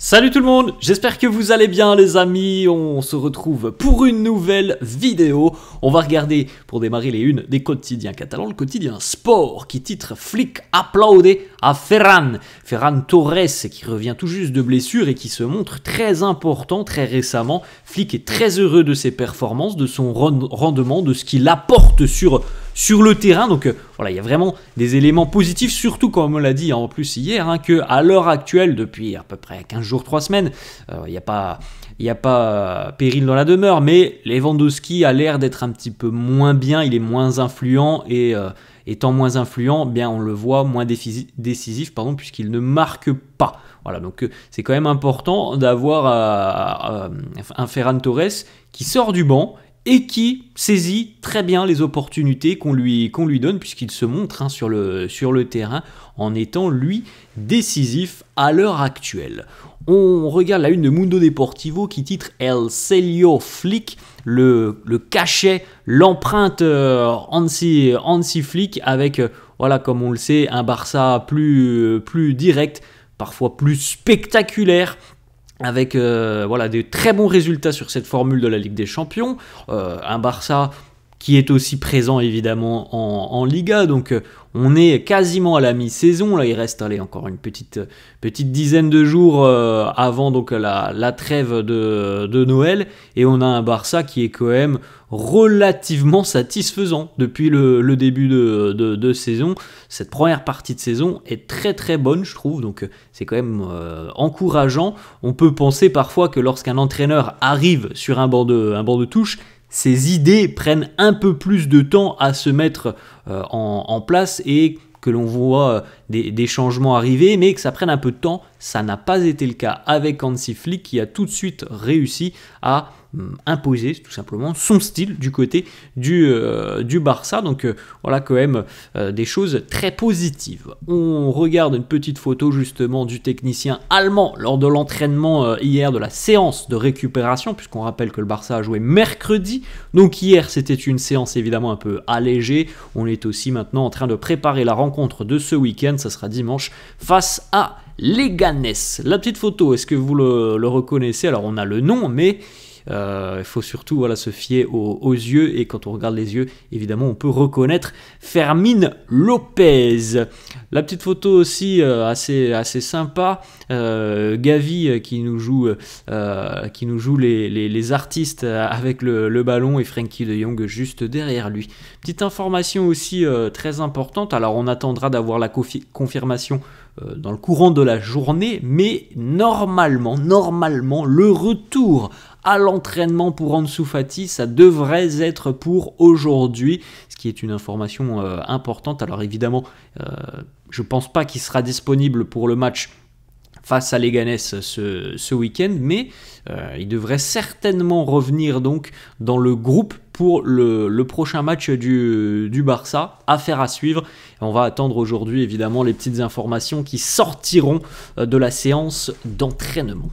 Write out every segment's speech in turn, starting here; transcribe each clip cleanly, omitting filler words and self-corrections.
Salut tout le monde, j'espère que vous allez bien les amis, on se retrouve pour une nouvelle vidéo. On va regarder pour démarrer les unes des quotidiens catalans, le quotidien Sport qui titre Flick applaudé à Ferran Torres qui revient tout juste de blessure et qui se montre très important très récemment. Flick est très heureux de ses performances, de son rendement, de ce qu'il apporte sur le terrain, donc voilà, il y a vraiment des éléments positifs, surtout comme on l'a dit en plus hier, qu'à l'heure actuelle, depuis à peu près 15 jours, 3 semaines, il n'y a pas péril dans la demeure, mais Lewandowski a l'air d'être un petit peu moins bien, il est moins influent, et étant moins influent, bien on le voit moins décisif, puisqu'il ne marque pas. Voilà, donc c'est quand même important d'avoir un Ferran Torres qui sort du banc, et qui saisit très bien les opportunités qu'on lui donne, puisqu'il se montre sur le terrain en étant, lui, décisif à l'heure actuelle. On regarde la une de Mundo Deportivo qui titre El Sello Flick, le cachet, l'empreinte Hansi Flick, avec, voilà, comme on le sait, un Barça plus direct, parfois plus spectaculaire, avec voilà, des très bons résultats sur cette formule de la Ligue des Champions, un Barça qui est aussi présent évidemment en Liga, donc on est quasiment à la mi-saison, là il reste encore une petite dizaine de jours avant donc la trêve de Noël, et on a un Barça qui est quand même relativement satisfaisant depuis le début de saison. Cette première partie de saison est très très bonne, je trouve, donc c'est quand même encourageant. On peut penser parfois que lorsqu'un entraîneur arrive sur un banc de touche, ses idées prennent un peu plus de temps à se mettre en place, et que l'on voit des changements arriver, mais que ça prenne un peu de temps. Ça n'a pas été le cas avec Hansi Flick, qui a tout de suite réussi à imposer tout simplement son style du côté du Barça. Donc voilà, quand même des choses très positives. On regarde une petite photo justement du technicien allemand lors de l'entraînement hier, de la séance de récupération, puisqu'on rappelle que le Barça a joué mercredi. Donc hier c'était une séance évidemment un peu allégée. On est aussi maintenant en train de préparer la rencontre de ce week-end. Ça sera dimanche face à Leganés. La petite photo, est-ce que vous le reconnaissez? Alors on a le nom, mais il faut surtout se fier aux yeux, et quand on regarde les yeux, évidemment, on peut reconnaître Fermín López. La petite photo aussi assez sympa, Gavi qui nous joue les artistes avec le ballon, et Frenkie de Jong juste derrière lui. Petite information aussi très importante, alors on attendra d'avoir la confirmation dans le courant de la journée, mais normalement, le retour à l'entraînement pour Ansu Fati, ça devrait être pour aujourd'hui, ce qui est une information importante. Alors évidemment, je ne pense pas qu'il sera disponible pour le match face à Leganés ce week-end, mais il devrait certainement revenir donc dans le groupe pour le prochain match du Barça. Affaire à suivre. On va attendre aujourd'hui évidemment les petites informations qui sortiront de la séance d'entraînement.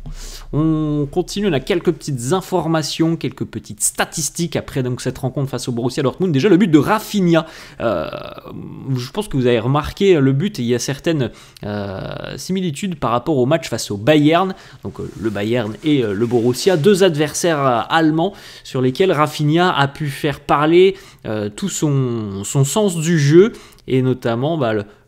On continue, on a quelques petites informations, quelques petites statistiques après donc cette rencontre face au Borussia Dortmund. Déjà le but de Rafinha, je pense que vous avez remarqué le but, et il y a certaines similitudes par rapport au match face au Bayern, donc le Bayern et le Borussia, deux adversaires allemands sur lesquels Rafinha a pu faire parler tout son sens du jeu, et notamment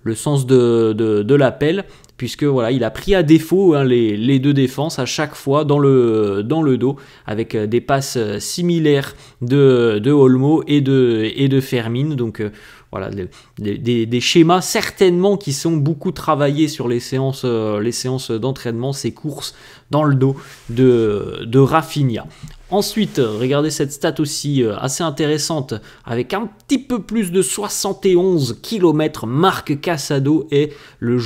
le sens de l'appel, puisque voilà, il a pris à défaut les deux défenses à chaque fois dans le dos, avec des passes similaires de Olmo et de Fermín. Donc voilà, des schémas certainement qui sont beaucoup travaillés sur les séances d'entraînement, ces courses dans le dos de Rafinha. Ensuite, regardez cette stat aussi assez intéressante, avec un petit peu plus de 71 km, Marc Casado est le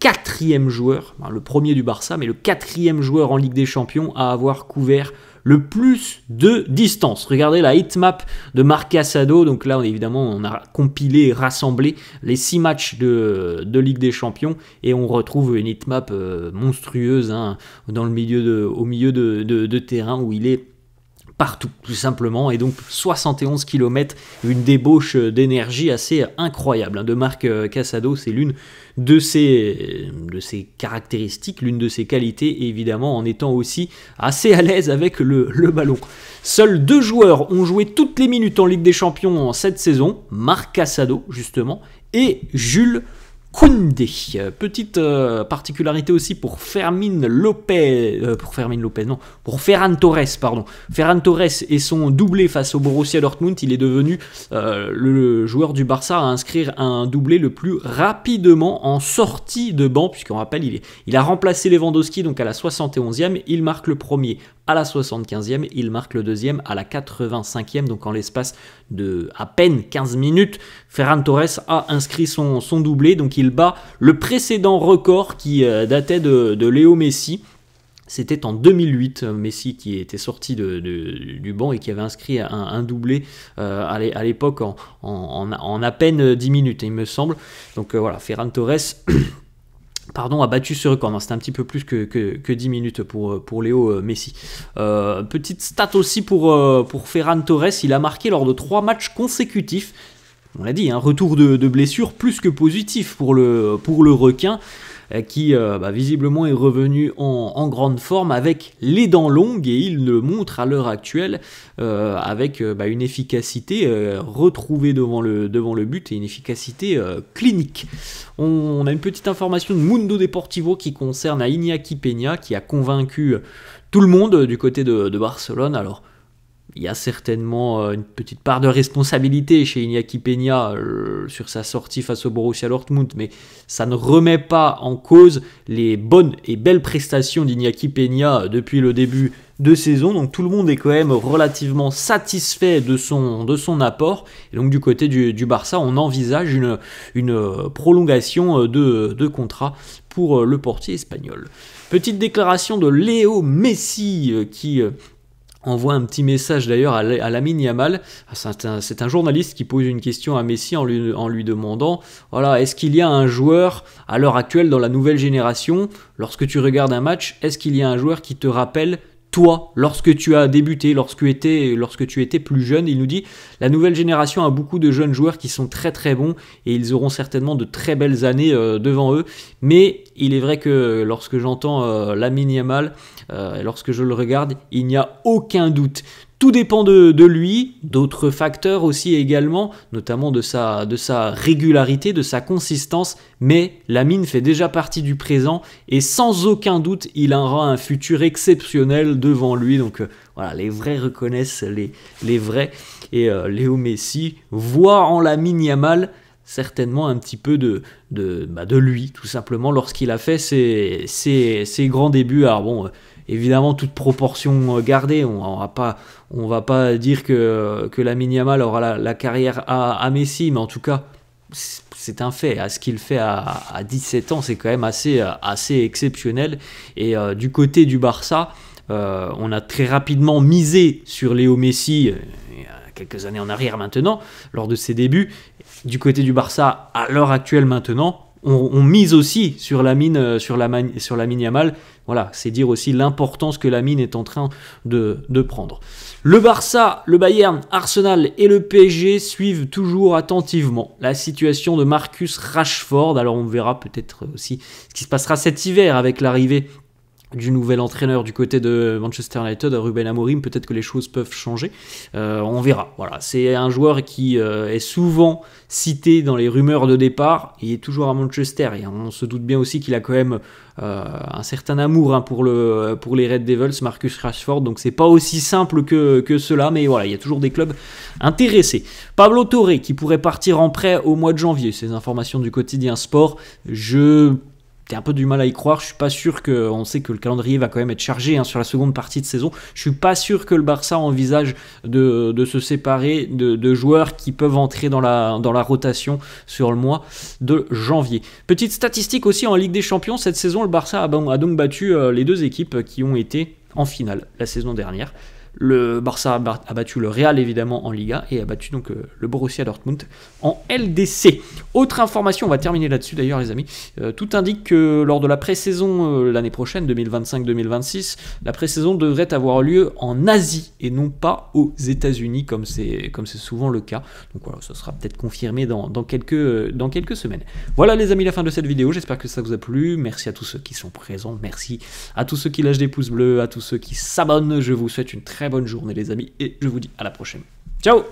quatrième joueur, le premier du Barça, mais le quatrième joueur en Ligue des Champions à avoir couvert le plus de distance. Regardez la heatmap de Marc Casado. Donc là, on a compilé et rassemblé les 6 matchs de Ligue des Champions, et on retrouve une heatmap monstrueuse au milieu de terrain, où il est partout, tout simplement, et donc 71 km, une débauche d'énergie assez incroyable de Marc Casado. C'est l'une de ses caractéristiques, l'une de ses qualités, évidemment, en étant aussi assez à l'aise avec le ballon. Seuls 2 joueurs ont joué toutes les minutes en Ligue des Champions en cette saison, Marc Casado, justement, et Jules Koundé. Petite particularité aussi pour Ferran Torres, pardon. Ferran Torres et son doublé face au Borussia Dortmund, il est devenu le joueur du Barça à inscrire un doublé le plus rapidement en sortie de banc, puisqu'on rappelle, il a remplacé Lewandowski donc à la 71e, il marque le premier à la 75e, il marque le deuxième à la 85e, donc en l'espace de à peine 15 minutes, Ferran Torres a inscrit son doublé, donc il bat le précédent record qui datait de Léo Messi. C'était en 2008, Messi qui était sorti du banc et qui avait inscrit un doublé à l'époque en à peine 10 minutes, il me semble. Donc voilà, Ferran Torres... a battu ce record. Non, c'était un petit peu plus que 10 minutes pour Léo Messi. Petite stat aussi pour Ferran Torres, il a marqué lors de 3 matchs consécutifs. On l'a dit, un retour de blessure plus que positif pour le requin, qui visiblement est revenu en grande forme avec les dents longues, et il le montre à l'heure actuelle avec une efficacité retrouvée devant le but et une efficacité clinique. On a une petite information de Mundo Deportivo qui concerne Iñaki Peña, qui a convaincu tout le monde du côté de Barcelone. Alors, il y a certainement une petite part de responsabilité chez Iñaki Peña sur sa sortie face au Borussia Dortmund, mais ça ne remet pas en cause les bonnes et belles prestations d'Iñaki Peña depuis le début de saison. Donc tout le monde est quand même relativement satisfait de son apport. Et donc du côté du Barça, on envisage une prolongation de contrat pour le portier espagnol. Petite déclaration de Léo Messi qui... envoie un petit message d'ailleurs à Lamine Yamal. C'est un journaliste qui pose une question à Messi en lui demandant, voilà, est-ce qu'il y a un joueur à l'heure actuelle dans la nouvelle génération, lorsque tu regardes un match, est-ce qu'il y a un joueur qui te rappelle toi, lorsque tu as débuté, lorsque tu étais plus jeune? Il nous dit, la nouvelle génération a beaucoup de jeunes joueurs qui sont très très bons et ils auront certainement de très belles années devant eux, mais il est vrai que lorsque j'entends Lamine Yamal, lorsque je le regarde, il n'y a aucun doute. Tout dépend de lui, d'autres facteurs aussi également, notamment de sa régularité, de sa consistance, mais Lamine fait déjà partie du présent et sans aucun doute, il aura un futur exceptionnel devant lui. Donc voilà, les vrais reconnaissent les vrais, et Léo Messi voit en Lamine Yamal certainement un petit peu de lui, tout simplement, lorsqu'il a fait ses grands débuts. Alors bon... évidemment, toute proportion gardée, on va pas dire que Lamine Yamal aura la carrière à Messi, mais en tout cas, c'est un fait. À ce qu'il fait à 17 ans, c'est quand même assez exceptionnel. Et du côté du Barça, on a très rapidement misé sur Léo Messi, il y a quelques années en arrière maintenant, lors de ses débuts. Du côté du Barça, à l'heure actuelle maintenant, on mise aussi sur Lamine Yamal. Voilà, c'est dire aussi l'importance que Lamine est en train de prendre. Le Barça, le Bayern, Arsenal et le PSG suivent toujours attentivement la situation de Marcus Rashford. Alors on verra peut-être aussi ce qui se passera cet hiver avec l'arrivée du nouvel entraîneur du côté de Manchester United, Ruben Amorim. Peut-être que les choses peuvent changer, on verra. Voilà, c'est un joueur qui est souvent cité dans les rumeurs de départ. Il est toujours à Manchester et on se doute bien aussi qu'il a quand même un certain amour pour les Red Devils, Marcus Rashford. Donc c'est pas aussi simple que cela, mais voilà, il y a toujours des clubs intéressés. Pablo Torre qui pourrait partir en prêt au mois de janvier. Ces informations du quotidien Sport. J'ai un peu du mal à y croire. Je suis pas sûr on sait que le calendrier va quand même être chargé sur la seconde partie de saison. Je suis pas sûr que le Barça envisage de se séparer de joueurs qui peuvent entrer dans la rotation sur le mois de janvier. Petite statistique aussi en Ligue des Champions, cette saison le Barça a donc battu les 2 équipes qui ont été en finale la saison dernière. Le Barça a battu le Real évidemment en Liga et a battu donc le Borussia Dortmund en LDC. Autre information, on va terminer là-dessus d'ailleurs les amis, tout indique que lors de la pré-saison l'année prochaine, 2025-2026, la pré-saison devrait avoir lieu en Asie et non pas aux États-Unis comme c'est souvent le cas. Donc voilà, ça sera peut-être confirmé dans quelques semaines. Voilà les amis, la fin de cette vidéo, j'espère que ça vous a plu. Merci à tous ceux qui sont présents, merci à tous ceux qui lâchent des pouces bleus, à tous ceux qui s'abonnent. Je vous souhaite une très bonne journée les amis et je vous dis à la prochaine. Ciao!